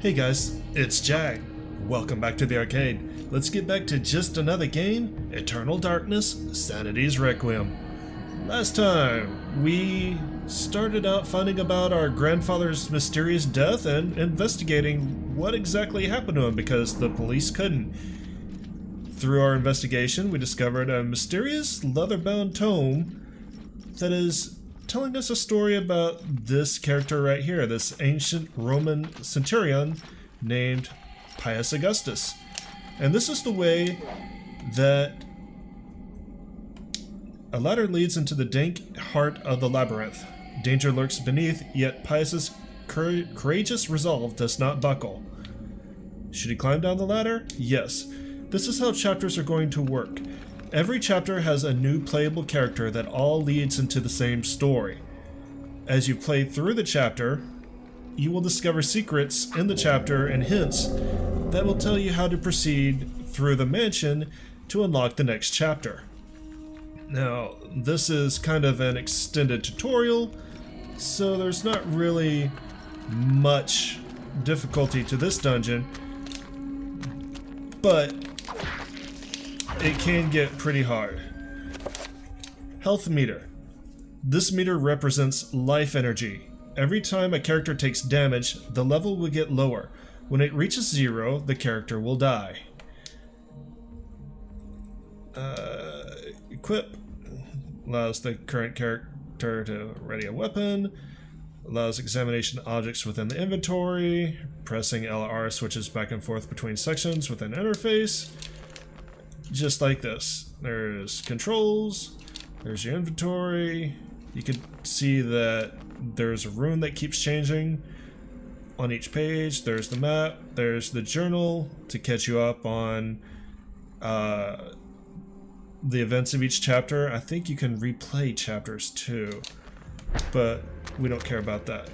Hey guys, it's Jag. Welcome back to the arcade. Let's get back to just another game, Eternal Darkness, Sanity's Requiem. Last time, we started out finding about our grandfather's mysterious death and investigating what exactly happened to him because the police couldn't. Through our investigation, we discovered a mysterious leather-bound tome that is telling us a story about this character right here, this ancient Roman centurion named Pious Augustus. And this is the way that a ladder leads into the dank heart of the labyrinth. Danger lurks beneath, yet Pious's courageous resolve does not buckle. Should he climb down the ladder? Yes. This is how chapters are going to work. Every chapter has a new playable character that all leads into the same story. As you play through the chapter, you will discover secrets in the chapter and hints that will tell you how to proceed through the mansion to unlock the next chapter. Now, this is kind of an extended tutorial, so there's not really much difficulty to this dungeon, but it can get pretty hard. Health meter. This meter represents life energy. Every time a character takes damage, the level will get lower. When it reaches 0, the character will die. Equip. Allows the current character to ready a weapon. Allows examination of objects within the inventory. Pressing LR switches back and forth between sections within interface. Just like this. There's controls, there's your inventory. You can see that there's a rune that keeps changing on each page. There's the map, there's the journal to catch you up on the events of each chapter. I think you can replay chapters too, but we don't care about that.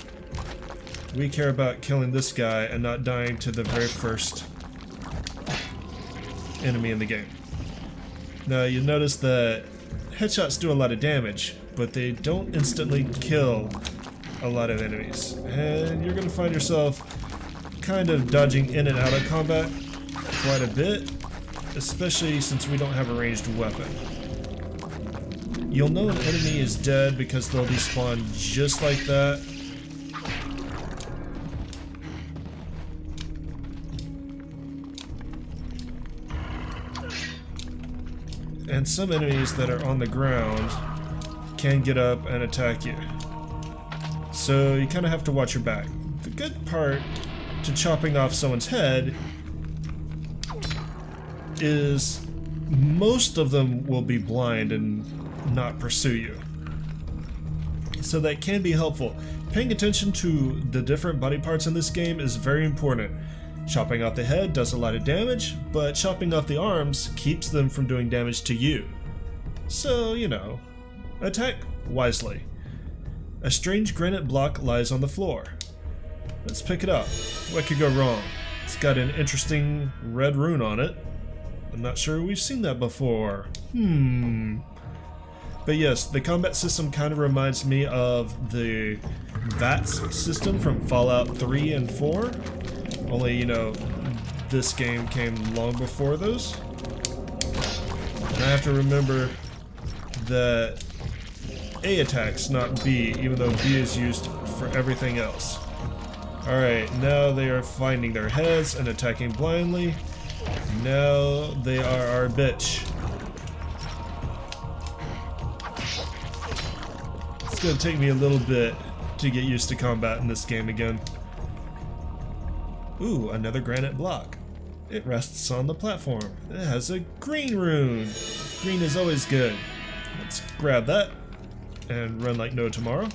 We care about killing this guy and not dying to the very first enemy in the game. Now you'll notice that headshots do a lot of damage, but they don't instantly kill a lot of enemies. And you're going to find yourself kind of dodging in and out of combat quite a bit, especially since we don't have a ranged weapon. You'll know an enemy is dead because they'll despawn just like that. And some enemies that are on the ground can get up and attack you. So you kind of have to watch your back. The good part to chopping off someone's head is most of them will be blind and not pursue you. So that can be helpful. Paying attention to the different body parts in this game is very important. Chopping off the head does a lot of damage, but chopping off the arms keeps them from doing damage to you. So, you know, attack wisely. A strange granite block lies on the floor. Let's pick it up. What could go wrong? It's got an interesting red rune on it. I'm not sure we've seen that before. But yes, the combat system kind of reminds me of the VATS system from Fallout 3 and 4. Only, you know, this game came long before those. And I have to remember that A attacks, not B, even though B is used for everything else. Alright, now they are finding their heads and attacking blindly. Now they are our bitch. It's gonna take me a little bit to get used to combat in this game again. Ooh, another granite block. It rests on the platform. It has a green rune. Green is always good. Let's grab that and run like no tomorrow.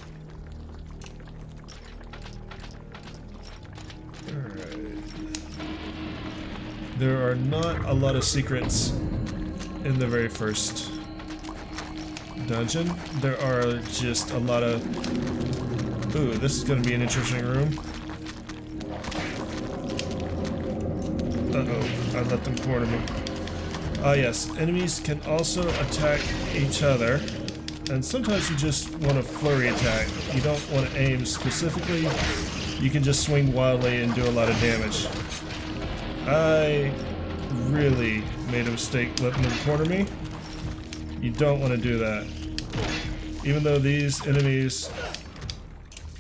Alright. There are not a lot of secrets in the very first dungeon. There are just a lot of... Ooh, this is going to be an interesting room. Uh-oh, I let them corner me. Ah yes, enemies can also attack each other, and sometimes you just want to flurry attack. You don't want to aim specifically, you can just swing wildly and do a lot of damage. I really made a mistake letting them corner me. You don't want to do that. Even though these enemies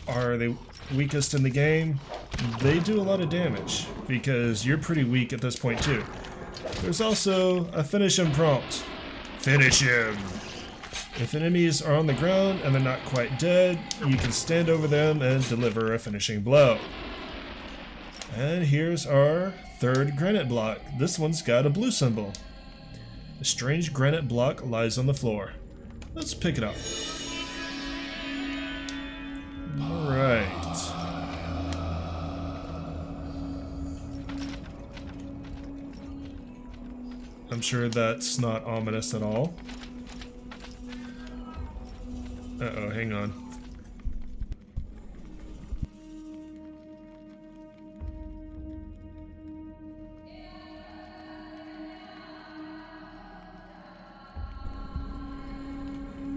are the weakest in the game, they do a lot of damage because you're pretty weak at this point too. There's also a finish him prompt. Finish him! If enemies are on the ground and they're not quite dead, you can stand over them and deliver a finishing blow. And here's our third granite block. This one's got a blue symbol. A strange granite block lies on the floor. Let's pick it up. Alright. I'm sure that's not ominous at all. Uh-oh, hang on.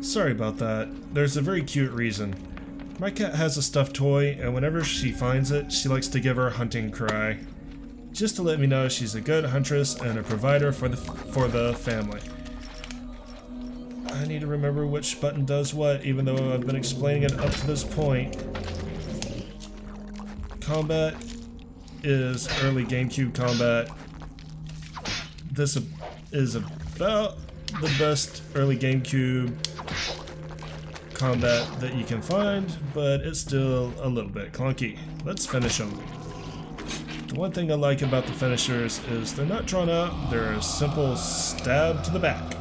Sorry about that. There's a very cute reason. My cat has a stuffed toy, and whenever she finds it, she likes to give her a hunting cry. Just to let me know she's a good huntress and a provider for the family. I need to remember which button does what, even though I've been explaining it up to this point. Combat is early GameCube combat. This is about the best early GameCube combat that you can find, but it's still a little bit clunky. Let's finish them. The one thing I like about the finishers is they're not drawn out, they're a simple stab to the back.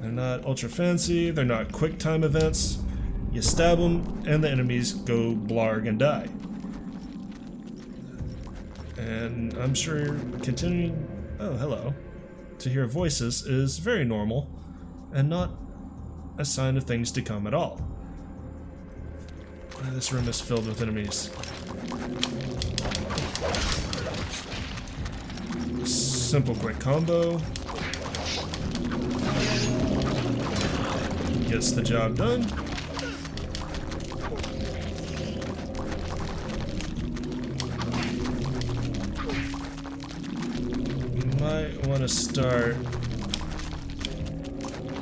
They're not ultra fancy, they're not quick time events. You stab them and the enemies go blarg and die. And I'm sure continuing, oh hello, to hear voices is very normal and not a sign of things to come at all. This room is filled with enemies. Simple quick combo. Gets the job done. You might want to start...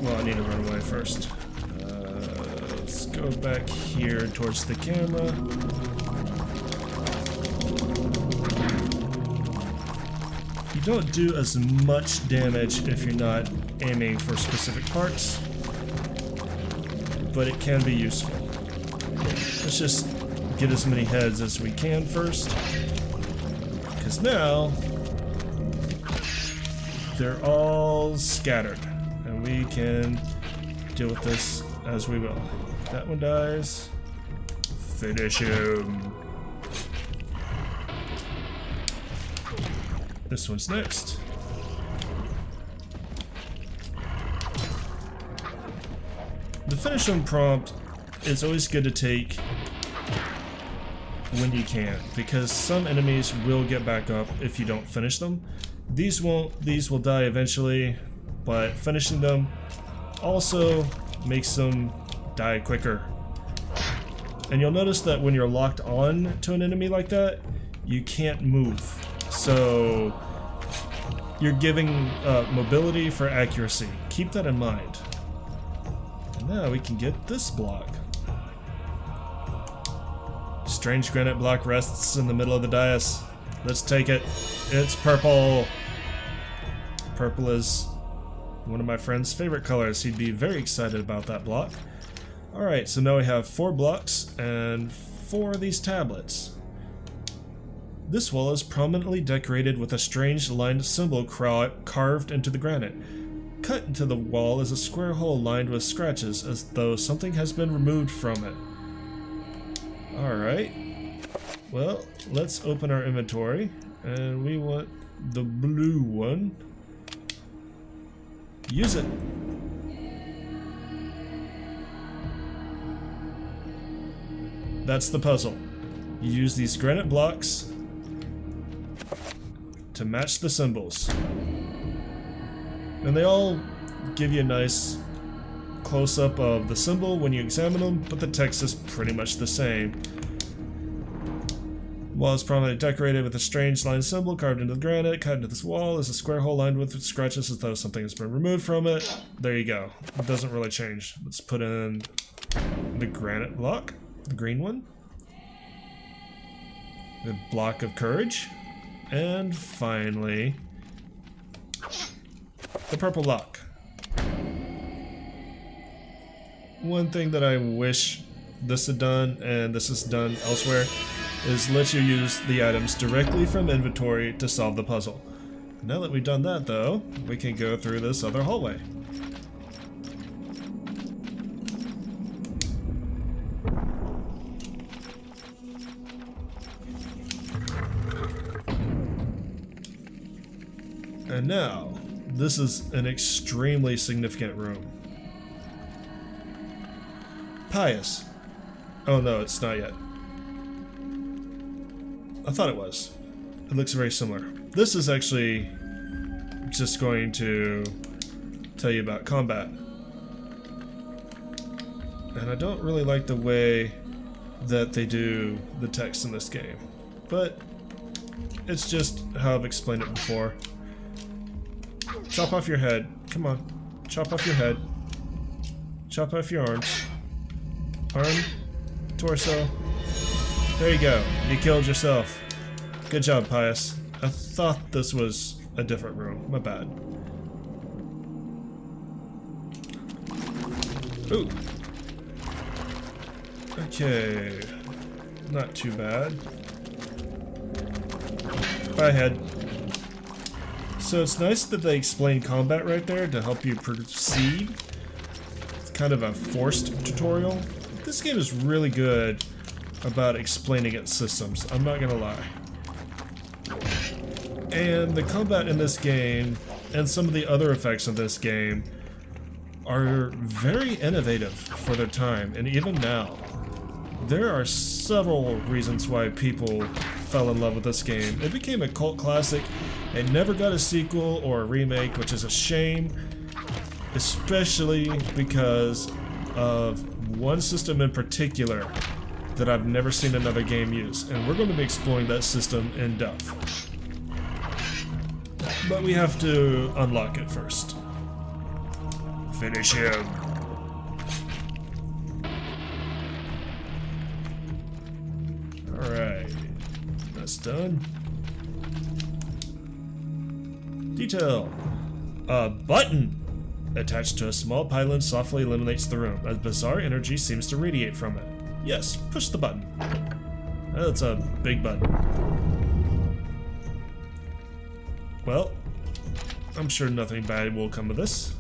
Well, I need to run away first. Let's go back here towards the camera. You don't do as much damage if you're not aiming for specific parts, but it can be useful. Let's just get as many heads as we can first, because now they're all scattered, and we can deal with this as we will. That one dies. Finish him. This one's next. The finish him prompt is always good to take when you can, because some enemies will get back up if you don't finish them. These won't, these will die eventually, but finishing them also makes them die quicker. And you'll notice that when you're locked on to an enemy like that, you can't move. So you're giving mobility for accuracy. Keep that in mind. And now we can get this block. Strange granite block rests in the middle of the dais. Let's take it. It's purple. Purple is one of my friend's favorite colors. He'd be very excited about that block. Alright, so now we have 4 blocks and 4 of these tablets. This wall is prominently decorated with a strange lined symbol carved into the granite. Cut into the wall is a square hole lined with scratches, as though something has been removed from it. Alright. Well, let's open our inventory, and we want the blue one. Use it. That's the puzzle. You use these granite blocks to match the symbols. And they all give you a nice close-up of the symbol when you examine them, but the text is pretty much the same. Wall is prominently decorated with a strange line symbol carved into the granite. Cut into this wall is a square hole lined with scratches as though something has been removed from it. There you go. It doesn't really change. Let's put in the granite block, the green one. The block of courage. And finally, the purple block. One thing that I wish this had done, and this is done elsewhere, is let you use the items directly from inventory to solve the puzzle. Now that we've done that though, we can go through this other hallway. And now, this is an extremely significant room. Pious. Oh no, it's not yet. I thought it was. It looks very similar. This is actually just going to tell you about combat. And I don't really like the way that they do the text in this game. But it's just how I've explained it before. Chop off your head. Come on. Chop off your head. Chop off your arms. Arm. Torso. There you go. You killed yourself. Good job, Pious. I thought this was a different room. My bad. Ooh. Okay. Not too bad. Bye, head. So it's nice that they explain combat right there to help you proceed. It's kind of a forced tutorial. This game is really good about explaining its systems, I'm not gonna lie. And the combat in this game, and some of the other effects of this game, are very innovative for their time, and even now. There are several reasons why people fell in love with this game. It became a cult classic. It never got a sequel or a remake, which is a shame, especially because of one system in particular that I've never seen another game use, and we're going to be exploring that system in depth. But we have to unlock it first. Finish him. Alright, that's done. Detail. A button attached to a small pylon softly illuminates the room. A bizarre energy seems to radiate from it. Yes, push the button. That's a big button. Well, I'm sure nothing bad will come of this.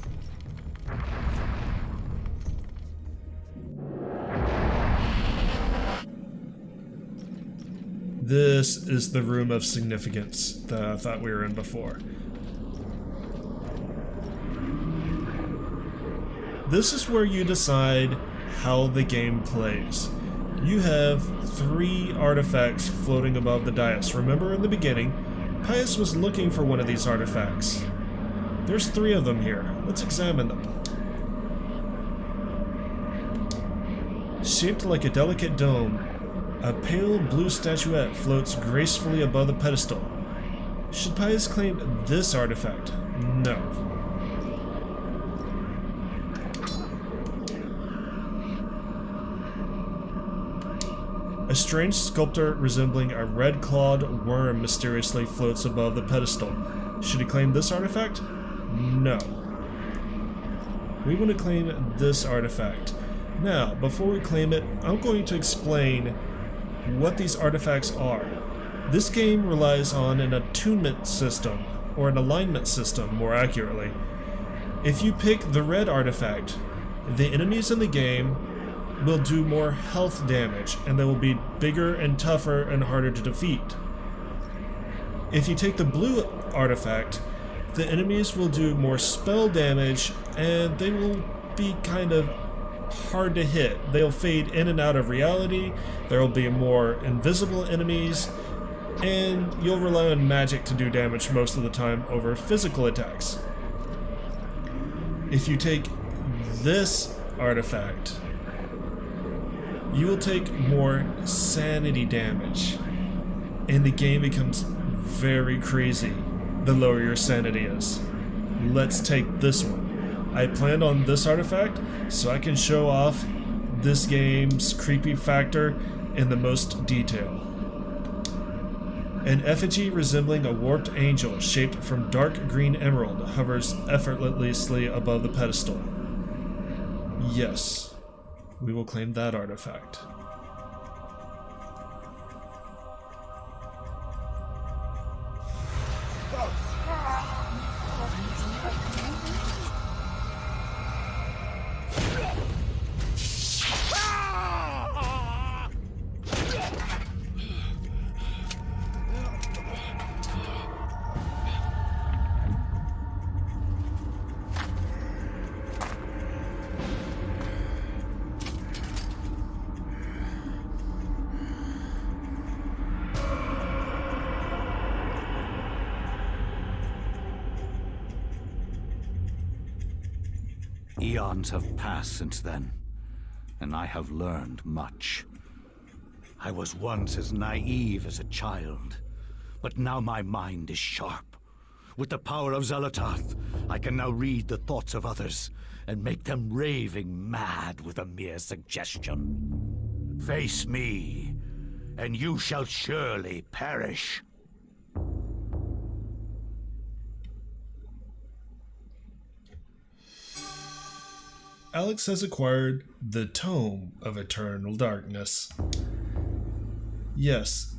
This is the room of significance that I thought we were in before. This is where you decide how the game plays. You have 3 artifacts floating above the dais. Remember in the beginning, Pious was looking for one of these artifacts. There's 3 of them here. Let's examine them. Shaped like a delicate dome, a pale blue statuette floats gracefully above the pedestal. Should Pious claim this artifact? No. A strange sculpture resembling a red-clawed worm mysteriously floats above the pedestal. Should he claim this artifact? No. We want to claim this artifact. Now, before we claim it, I'm going to explain what these artifacts are. This game relies on an attunement system, or an alignment system, more accurately. If you pick the red artifact, the enemies in the game will do more health damage, and they will be bigger and tougher and harder to defeat. If you take the blue artifact, the enemies will do more spell damage, and they will be kind of hard to hit. They'll fade in and out of reality, there will be more invisible enemies, and you'll rely on magic to do damage most of the time over physical attacks. If you take this artifact, you will take more sanity damage. and the game becomes very crazy the lower your sanity is. Let's take this one. I planned on this artifact so I can show off this game's creepy factor in the most detail. An effigy resembling a warped angel shaped from dark green emerald hovers effortlessly above the pedestal. Yes, we will claim that artifact. Eons have passed since then, and I have learned much. I was once as naive as a child, but now my mind is sharp. With the power of Xel'latoth, I can now read the thoughts of others and make them raving mad with a mere suggestion. Face me, and you shall surely perish. Alex has acquired the Tome of Eternal Darkness. Yes,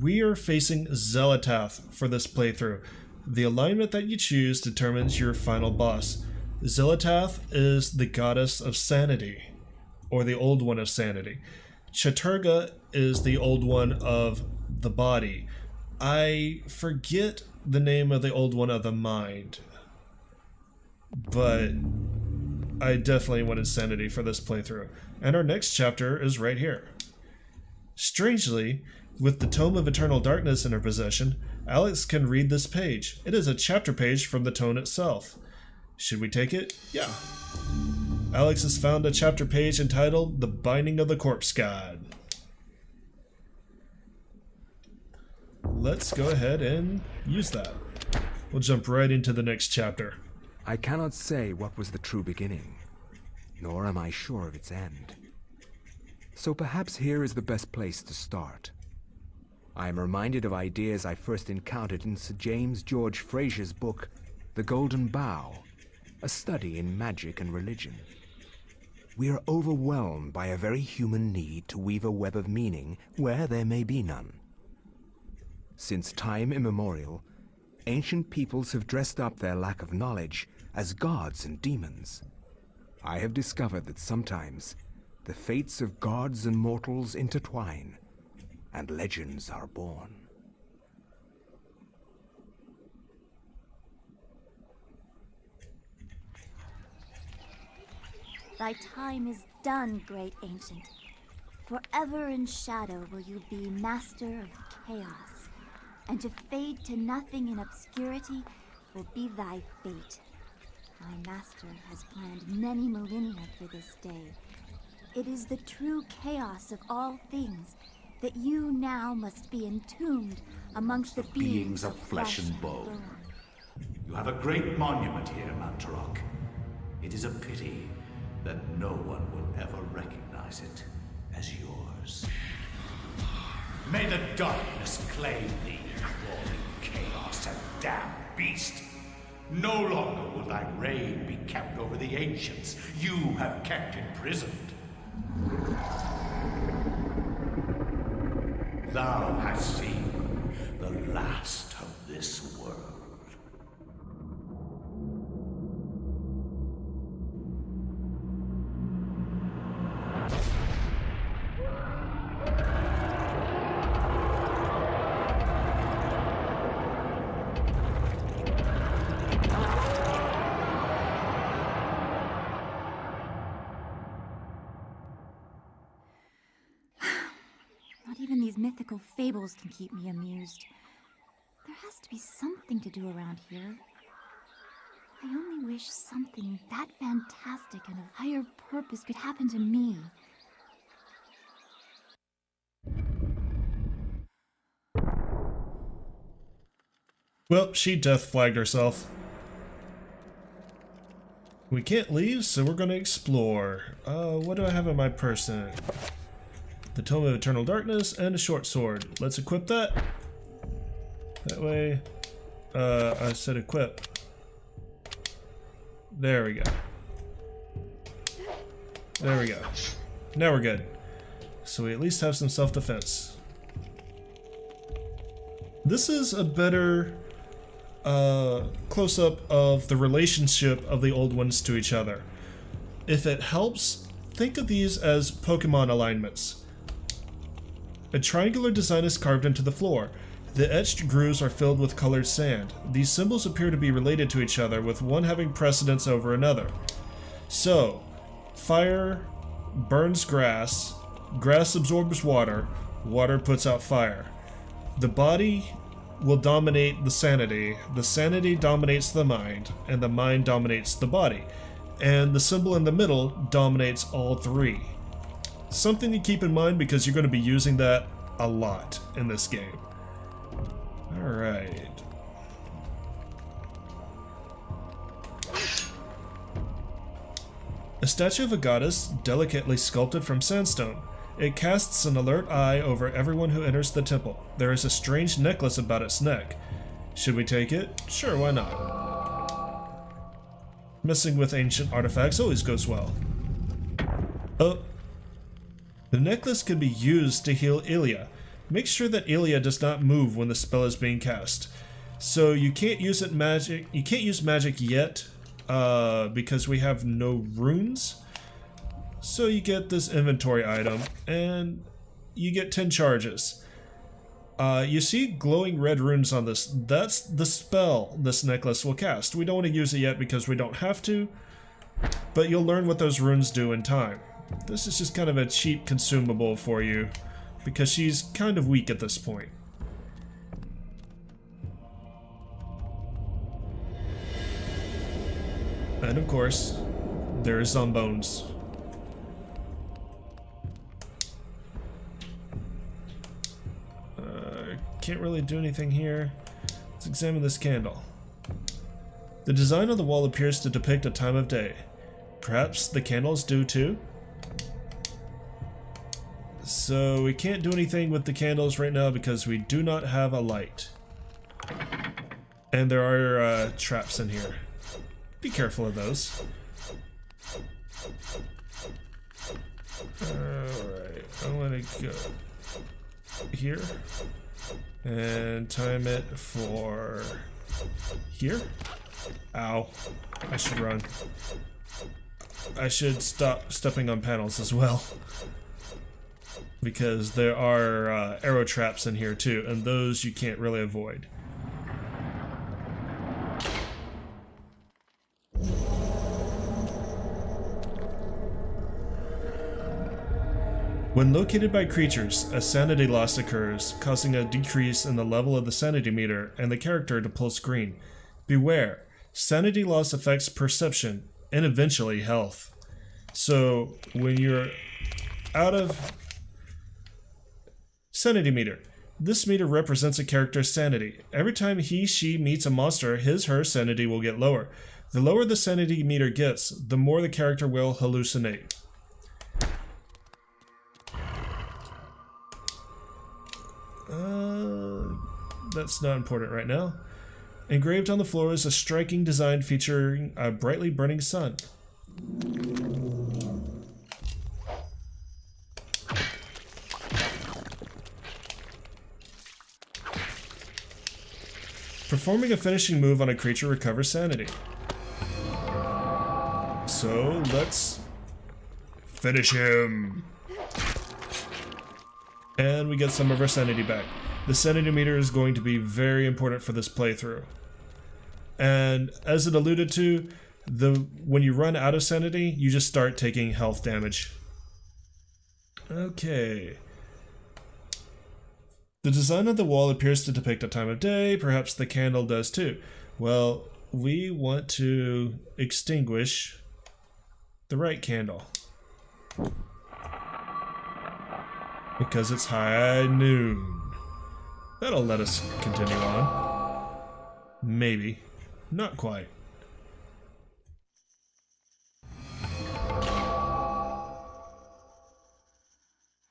we are facing Xel'latoth for this playthrough. The alignment that you choose determines your final boss. Xel'latoth is the goddess of sanity, or the old one of sanity. Chatturg'ha is the old one of the body. I forget the name of the old one of the mind, but I definitely wanted sanity for this playthrough, and our next chapter is right here. Strangely, with the Tome of Eternal Darkness in her possession, Alex can read this page. It is a chapter page from the tome itself. Should we take it? Yeah. Alex has found a chapter page entitled The Binding of the Corpse God. Let's go ahead and use that. We'll jump right into the next chapter. I cannot say what was the true beginning, nor am I sure of its end. So perhaps here is the best place to start. I am reminded of ideas I first encountered in Sir James George Fraser's book, The Golden Bough, a study in magic and religion. We are overwhelmed by a very human need to weave a web of meaning where there may be none. Since time immemorial, ancient peoples have dressed up their lack of knowledge as gods and demons. I have discovered that sometimes the fates of gods and mortals intertwine, and legends are born. Thy time is done, great ancient. Forever in shadow will you be master of chaos, and to fade to nothing in obscurity will be thy fate. My master has planned many millennia for this day. It is the true chaos of all things that you now must be entombed amongst the beings of flesh and bone. You have a great monument here, Mantarok. It is a pity that no one will ever recognize it as yours. May the darkness claim thee, crawling chaos and damned beast. No longer will thy reign be kept over the ancients you have kept imprisoned. Thou hast seen the last of this world. Not even these mythical fables can keep me amused. There has to be something to do around here. I only wish something that fantastic and of higher purpose could happen to me. Well, she death flagged herself. We can't leave, so we're gonna explore. What do I have in my person? The Tome of Eternal Darkness and a short sword. Let's equip that. That way, I said equip. There we go. There we go. Now we're good. So we at least have some self-defense. This is a better close-up of the relationship of the old ones to each other. If it helps, think of these as Pokemon alignments. A triangular design is carved into the floor. The etched grooves are filled with colored sand. These symbols appear to be related to each other, with one having precedence over another. So, fire burns grass, grass absorbs water, water puts out fire. The body will dominate the sanity dominates the mind dominates the body, and the symbol in the middle dominates all three. Something to keep in mind because you're going to be using that a lot in this game. Alright. A statue of a goddess, delicately sculpted from sandstone. It casts an alert eye over everyone who enters the temple. There is a strange necklace about its neck. Should we take it? Sure, why not? Messing with ancient artifacts always goes well. Oh. The necklace can be used to heal Ilya. Make sure that Ilya does not move when the spell is being cast. So you can't use magic yet, because we have no runes. So you get this inventory item, and you get 10 charges. You see glowing red runes on this. That's the spell this necklace will cast. We don't want to use it yet because we don't have to, but you'll learn what those runes do in time. This is just kind of a cheap consumable for you, because she's kind of weak at this point. And of course, there is Zombones. Can't really do anything here. Let's examine this candle. The design on the wall appears to depict a time of day. Perhaps the candles do too? So we can't do anything with the candles right now because we do not have a light. And there are traps in here. Be careful of those. Alright, I want to go here. And time it for here. Ow. I should run. I should stop stepping on panels as well. Because there are arrow traps in here too, and those you can't really avoid. When located by creatures, a sanity loss occurs, causing a decrease in the level of the sanity meter and the character to pulse green. Beware, sanity loss affects perception and eventually health. So when you're out of sanity meter, this meter represents a character's sanity. Every time he/she meets a monster, his/her sanity will get lower. The lower the sanity meter gets, the more the character will hallucinate. That's not important right now. Engraved on the floor is a striking design featuring a brightly burning sun. Performing a finishing move on a creature recovers sanity. So let's finish him. And we get some of our sanity back. The sanity meter is going to be very important for this playthrough. And as it alluded to, when you run out of sanity, you just start taking health damage. Okay. The design of the wall appears to depict a time of day, perhaps the candle does too. Well, we want to extinguish the right candle. Because it's high noon. That'll let us continue on. Maybe. Not quite.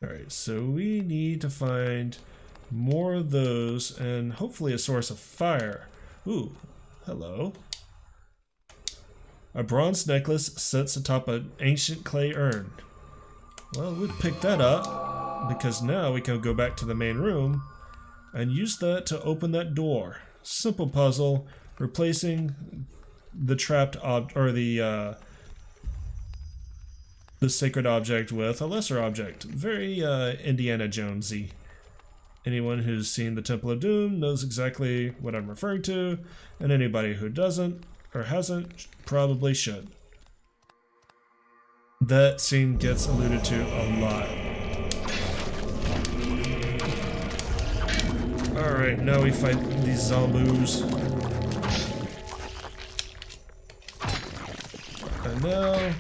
Alright, so we need to find more of those and hopefully a source of fire. Ooh, hello. A bronze necklace sits atop an ancient clay urn. Well, we'd pick that up because now we can go back to the main room and use that to open that door. Simple puzzle, replacing the trapped the sacred object with a lesser object. Very Indiana Jonesy. Anyone who's seen the Temple of Doom knows exactly what I'm referring to, and anybody who doesn't or hasn't probably should. That scene gets alluded to a lot. Alright, now we fight these zombies. And now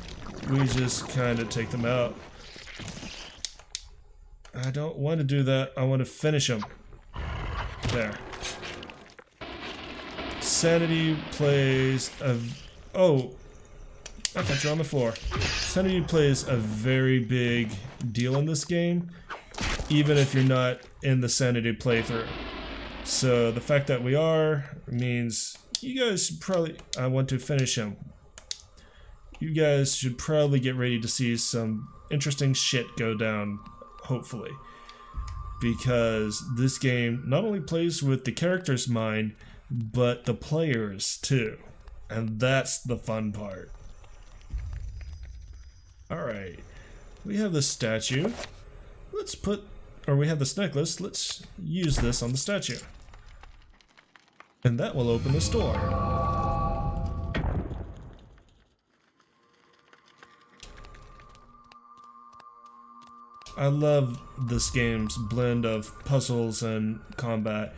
we just kind of take them out. I don't want to do that. I want to finish them. There. Sanity plays a... Oh! I thought you were on the floor. Sanity plays a very big deal in this game, even if you're not in the Sanity playthrough. So the fact that we are means you guys should probably... I want to finish him. You guys should probably get ready to see some interesting shit go down, hopefully. Because this game not only plays with the character's mind, but the players too. And that's the fun part. Alright, we have this statue. We have this necklace. Let's use this on the statue. And that will open this door. I love this game's blend of puzzles and combat.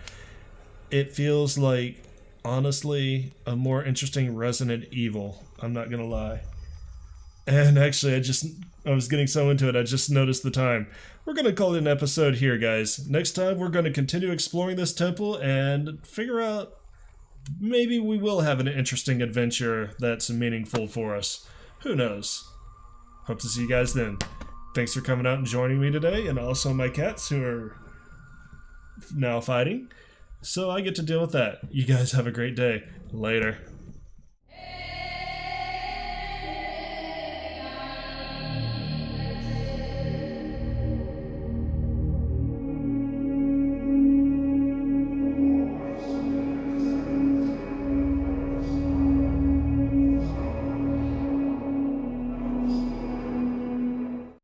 It feels like, honestly, a more interesting Resident Evil. I'm not gonna lie. And actually, I was getting so into it, I just noticed the time. We're gonna call it an episode here, guys. Next time, we're gonna continue exploring this temple and figure out, maybe we will have an interesting adventure that's meaningful for us. Who knows? Hope to see you guys then. Thanks for coming out and joining me today, and also my cats who are now fighting. So I get to deal with that. You guys have a great day. Later.